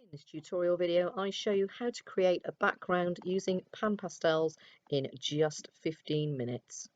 In this tutorial video, I show you how to create a background using Pan Pastels in just 15 minutes.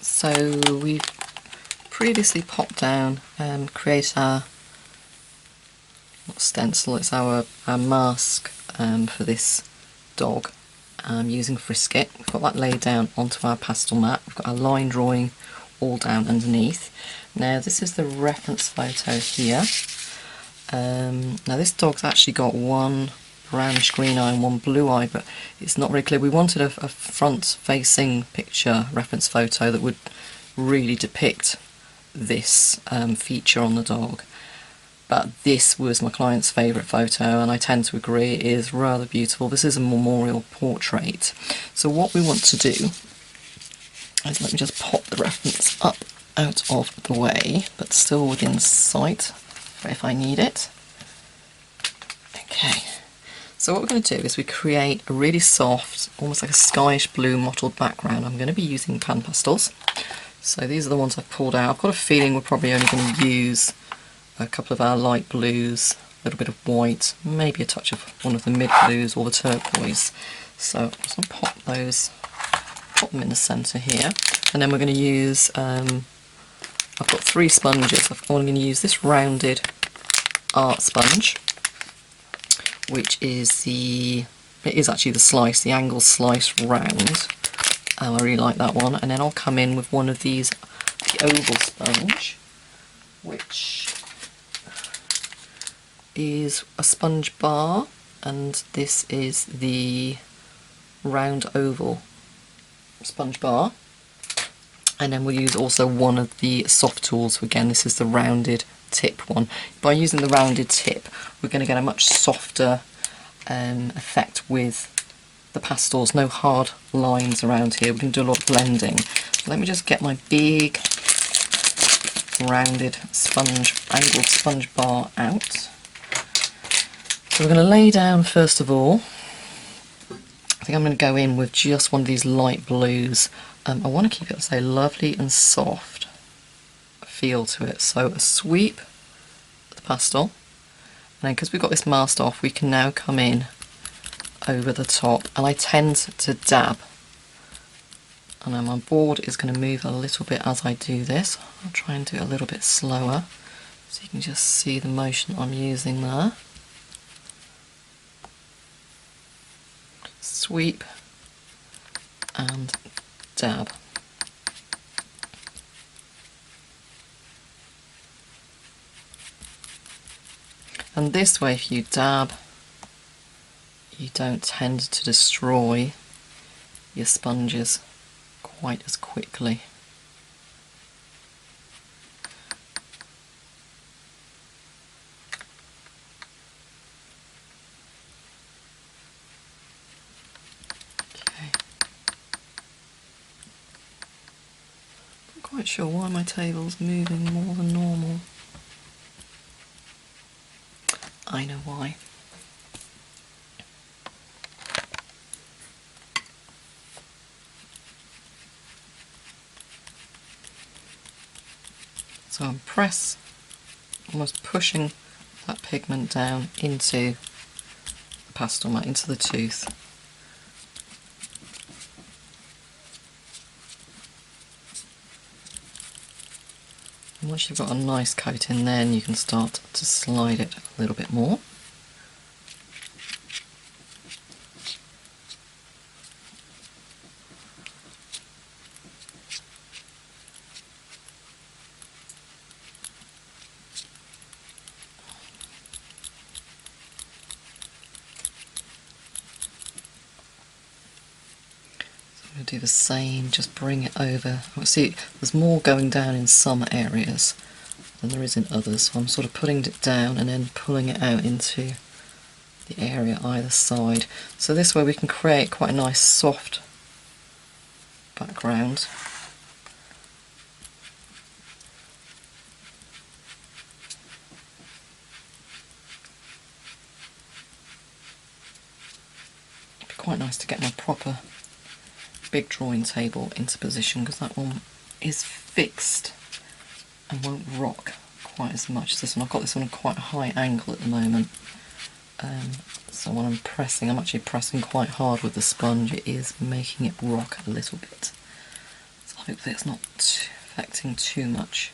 So we've previously popped down and created our stencil, it's our mask for this dog using Frisket. We've got that laid down onto our pastel mat. We've got our line drawing all down underneath. Now this is the reference photo here. Now this dog's actually got one brownish green eye and one blue eye, but it's not very clear. We wanted a front facing picture reference photo that would really depict this feature on the dog. But this was my client's favourite photo, and I tend to agree it is rather beautiful. This is a memorial portrait. So what we want to do is, let me just pop the reference up out of the way, but still within sight if I need it. Okay, so what we're going to do is we create a really soft, almost like a skyish blue mottled background. I'm going to be using Pan Pastels. So these are the ones I've pulled out. I've got a feeling we're probably only going to use a couple of our light blues, a little bit of white, maybe a touch of one of the mid blues or the turquoise. So I'm just going to pop them in the centre here, and then we're going to use, I've got 3 sponges. I'm going to use this rounded art sponge, which is it is actually the angle slice round. I really like that one. And then I'll come in with one of these, the oval sponge, which is a sponge bar, and this is the round oval sponge bar. And then we'll use also one of the soft tools. Again, this is the rounded tip one. By using the rounded tip, we're going to get a much softer effect with the pastels. No hard lines around here. We can do a lot of blending. So let me just get my big rounded angled sponge bar out. So we're going to lay down, first of all, I think I'm going to go in with just one of these light blues. I want to keep it, say, lovely and soft feel to it. So a sweep of the pastel, and then because we've got this masked off, we can now come in over the top, and I tend to dab, and then my board is going to move a little bit as I do this. I'll try and do it a little bit slower so you can just see the motion I'm using there. Sweep and dab. And this way, if you dab, you don't tend to destroy your sponges quite as quickly. Not quite sure why my table's moving more than normal. I know why. So I'm almost pushing that pigment down into the pastel mat, into the tooth. And once you've got a nice coat in there, you can start to slide it a little bit more. I'm going to do the same, just bring it over. See, there's more going down in some areas than there is in others, so I'm sort of putting it down and then pulling it out into the area either side. So this way we can create quite a nice soft background. quite nice to get my proper big drawing table into position, because that one is fixed and won't rock quite as much as this one. I've got this one at quite a high angle at the moment, so when I'm pressing, I'm actually pressing quite hard with the sponge. It is making it rock a little bit, so hopefully it's not affecting too much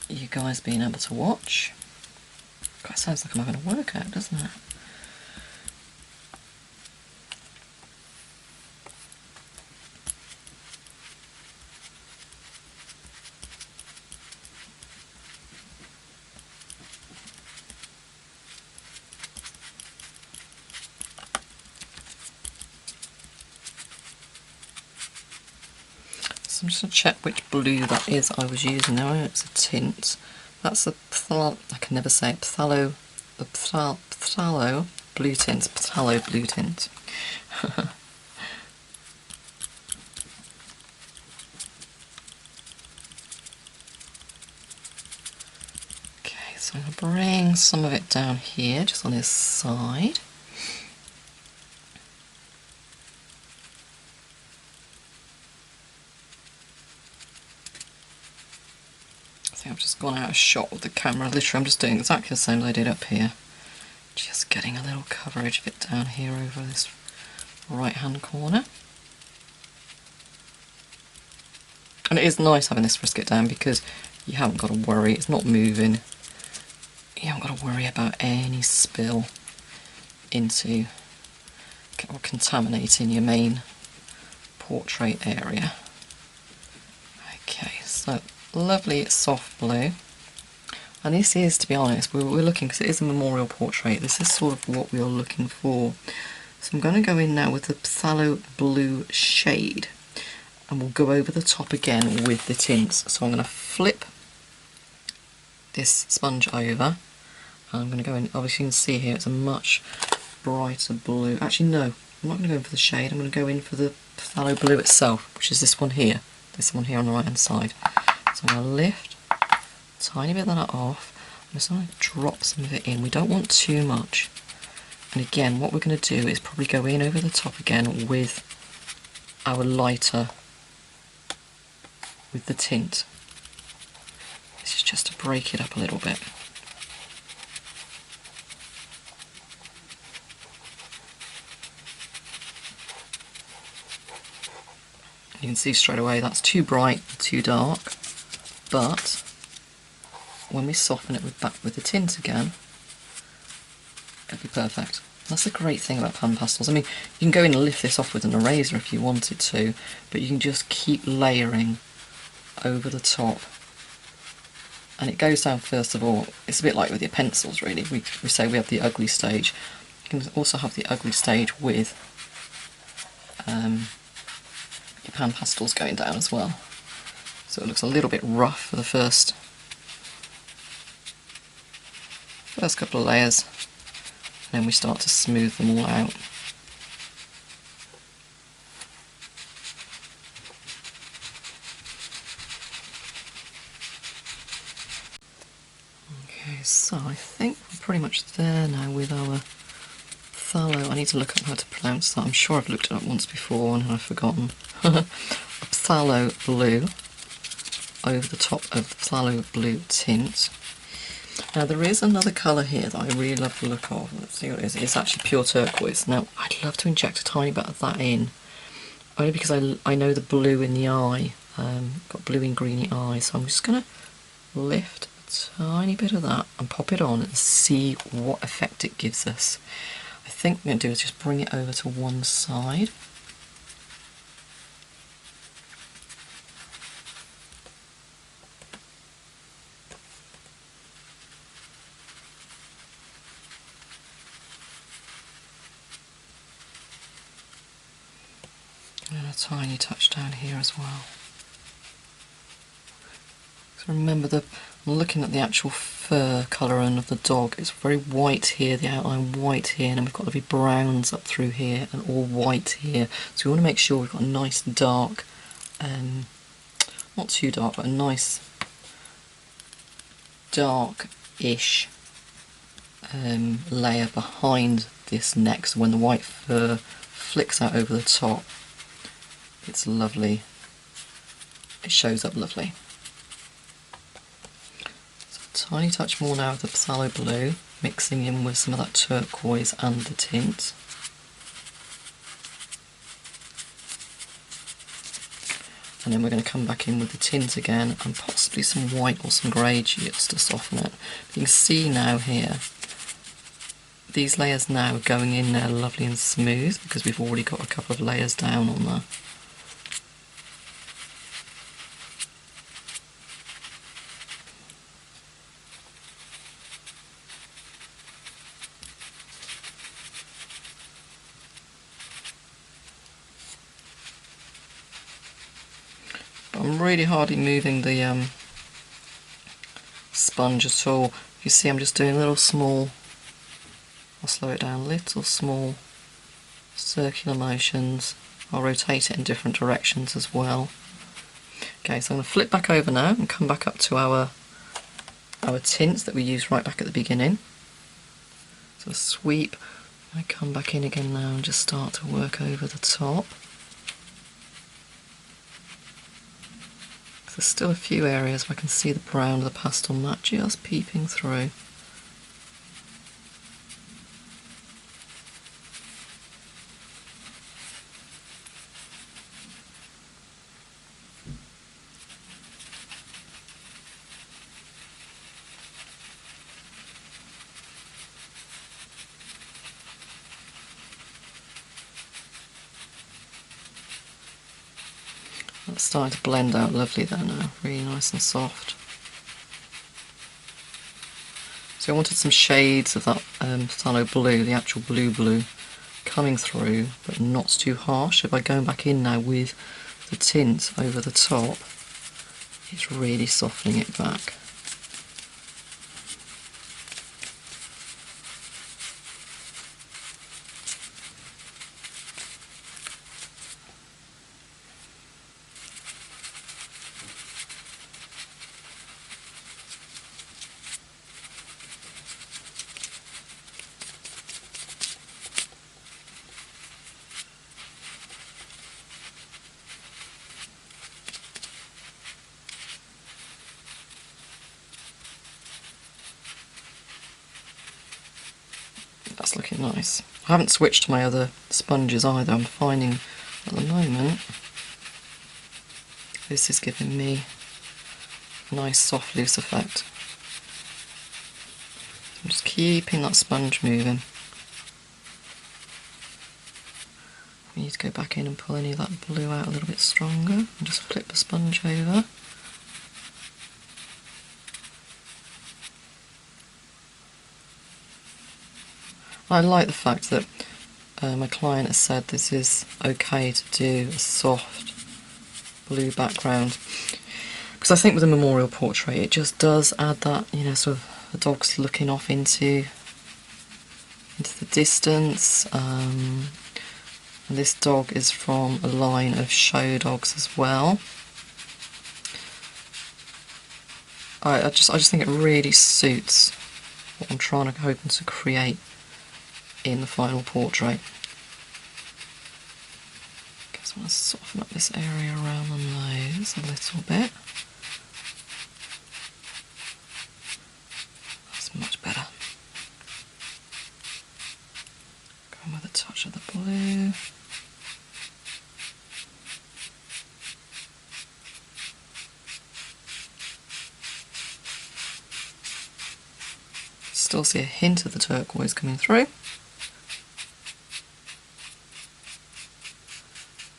you guys being able to watch. God, it sounds like I'm having a workout, doesn't it? So I'm just going to check which blue that is I was using now. It's a tint. That's a I can never say it, phthalo blue tint, phthalo blue tint. Okay, so I'm going to bring some of it down here, just on this side. I think I've just gone out of shot with the camera. Literally, I'm just doing exactly the same as I did up here. Just getting a little coverage of it down here over this right hand corner. And it is nice having this frisket down because you haven't got to worry, it's not moving. You haven't got to worry about any spill into or contaminating your main portrait area. Okay, so lovely soft blue. And this is, to be honest, we're looking, because it is a memorial portrait, this is sort of what we are looking for. So I'm going to go in now with the phthalo blue shade, and we'll go over the top again with the tints. So I'm going to flip this sponge over, and I'm going to go in, obviously you can see here it's a much brighter blue. Actually no, I'm not going to go in for the shade, I'm going to go in for the phthalo blue itself, which is this one here on the right hand side. So I'm going to lift a tiny bit of that off. I'm just going to drop some of it in. We don't want too much. And again, what we're going to do is probably go in over the top again with our lighter, with the tint. This is just to break it up a little bit. You can see straight away that's too bright, too dark, but when we soften it with the tint again, it'll be perfect. That's the great thing about Pan Pastels. I mean, you can go in and lift this off with an eraser if you wanted to, but you can just keep layering over the top. And it goes down first of all, it's a bit like with your pencils really. We say we have the ugly stage. You can also have the ugly stage with your Pan Pastels going down as well. So it looks a little bit rough for the first couple of layers, and then we start to smooth them all out. Okay, so I think we're pretty much there now with our phthalo. I need to look up how to pronounce that. I'm sure I've looked it up once before and I've forgotten. Phthalo blue over the top of the phthalo blue tint. Now there is another colour here that I really love the look of. Let's see what it is. It's actually pure turquoise. Now I'd love to inject a tiny bit of that in, only because I know the blue in the eye. Got blue and greeny eyes, so I'm just going to lift a tiny bit of that and pop it on and see what effect it gives us. I think what I'm going to do is just bring it over to one side. And a tiny touch down here as well. So remember, I'm looking at the actual fur colouring of the dog. It's very white here, the outline white here, and then we've got the browns up through here and all white here. So we want to make sure we've got a nice dark, not too dark, but a nice dark-ish layer behind this neck, so when the white fur flicks out over the top, it's lovely. It shows up lovely. So a tiny touch more now of the phthalo blue, mixing in with some of that turquoise and the tint. And then we're going to come back in with the tint again and possibly some white or some grey just to soften it. You can see now here, these layers now are going in there lovely and smooth because we've already got a couple of layers down on there. I'm really hardly moving the sponge at all. You see I'm just doing little small, I'll slow it down, little small circular motions. I'll rotate it in different directions as well. Okay, so I'm going to flip back over now and come back up to our tints that we used right back at the beginning. So sweep, I come back in again now and just start to work over the top. There's still a few areas where I can see the brown of the Pastelmat just peeping through. That's starting to blend out lovely there now, really nice and soft. So I wanted some shades of that phthalo blue, the actual blue coming through, but not too harsh. So by going back in now with the tint over the top, it's really softening it back. That's looking nice. I haven't switched to my other sponges either. I'm finding at the moment this is giving me a nice soft loose effect. I'm just keeping that sponge moving. We need to go back in and pull any of that blue out a little bit stronger and just flip the sponge over. I like the fact that my client has said this is okay to do a soft blue background, because I think with a memorial portrait it just does add that, you know, sort of the dog's looking off into the distance. And this dog is from a line of show dogs as well. I just think it really suits what I'm hoping to create in the final portrait. Okay, so I want to soften up this area around the nose a little bit. That's much better. Going with a touch of the blue. Still see a hint of the turquoise coming through.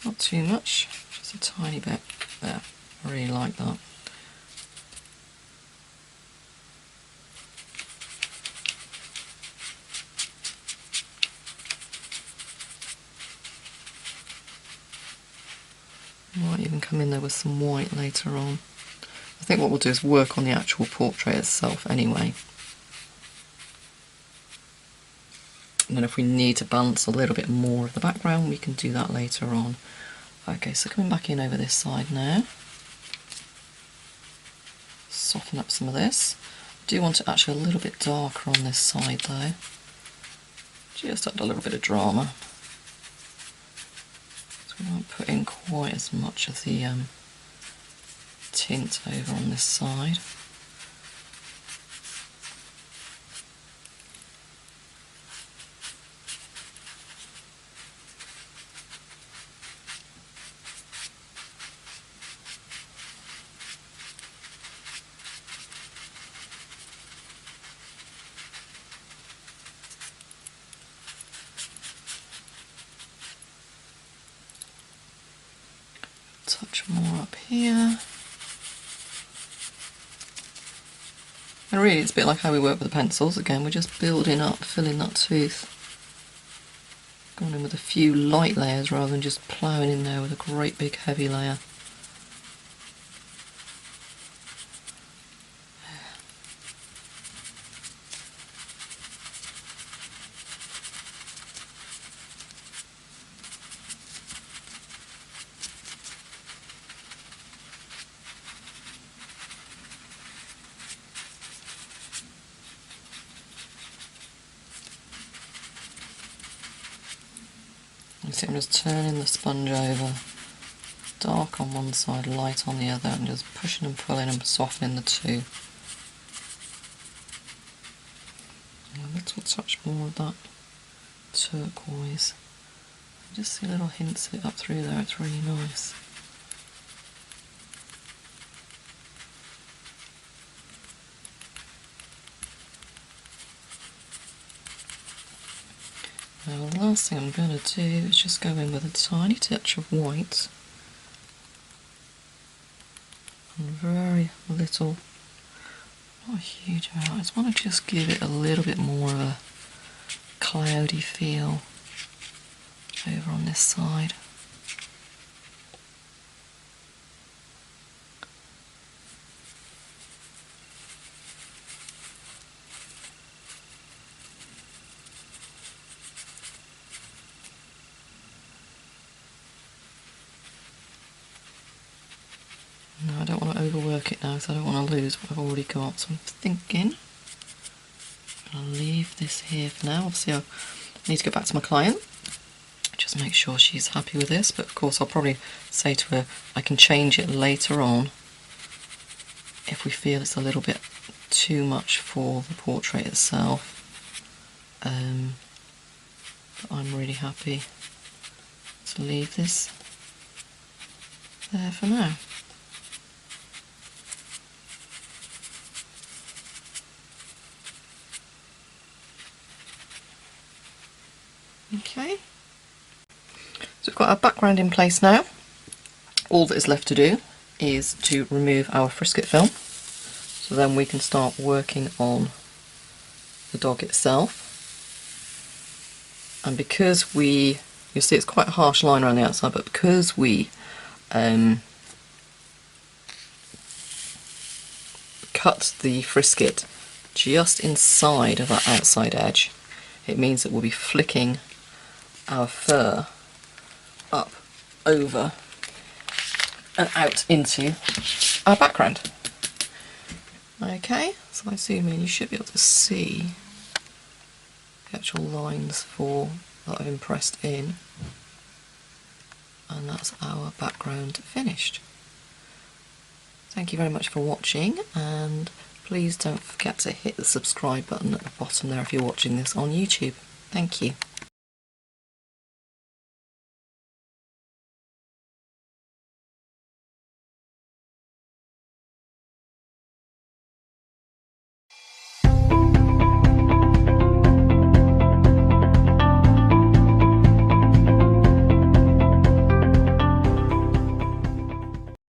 Not too much, just a tiny bit there. I really like that. Might even come in there with some white later on. I think what we'll do is work on the actual portrait itself anyway. And then if we need to balance a little bit more of the background, we can do that later on. Okay, so coming back in over this side now. Soften up some of this. I do want it actually a little bit darker on this side though. Just add a little bit of drama. I won't put in quite as much of the tint over on this side. Touch more up here. And really it's a bit like how we work with the pencils. Again, we're just building up, filling that tooth. Going in with a few light layers rather than just ploughing in there with a great big heavy layer. You see I'm just turning the sponge over, dark on one side, light on the other, and just pushing and pulling and softening the two. And a little touch more of that turquoise. Just see little hints of it up through there, it's really nice. Now the last thing I'm going to do is just go in with a tiny touch of white and very little, not a huge amount, I just want to just give it a little bit more of a cloudy feel over on this side. No, I don't want to overwork it now because I don't want to lose what I've already got, so I'm thinking I'll leave this here for now. Obviously I need to go back to my client, just make sure she's happy with this, but of course I'll probably say to her I can change it later on if we feel it's a little bit too much for the portrait itself. But I'm really happy to leave this there for now. Okay, so we've got our background in place now. All that is left to do is to remove our frisket film, so then we can start working on the dog itself. And because you'll see it's quite a harsh line around the outside, but because we cut the frisket just inside of that outside edge, it means that we'll be flicking our fur up, over and out into our background. Okay, so I zoom in, you should be able to see the actual lines that I've impressed in, and that's our background finished. Thank you very much for watching, and please don't forget to hit the subscribe button at the bottom there if you're watching this on YouTube. Thank you.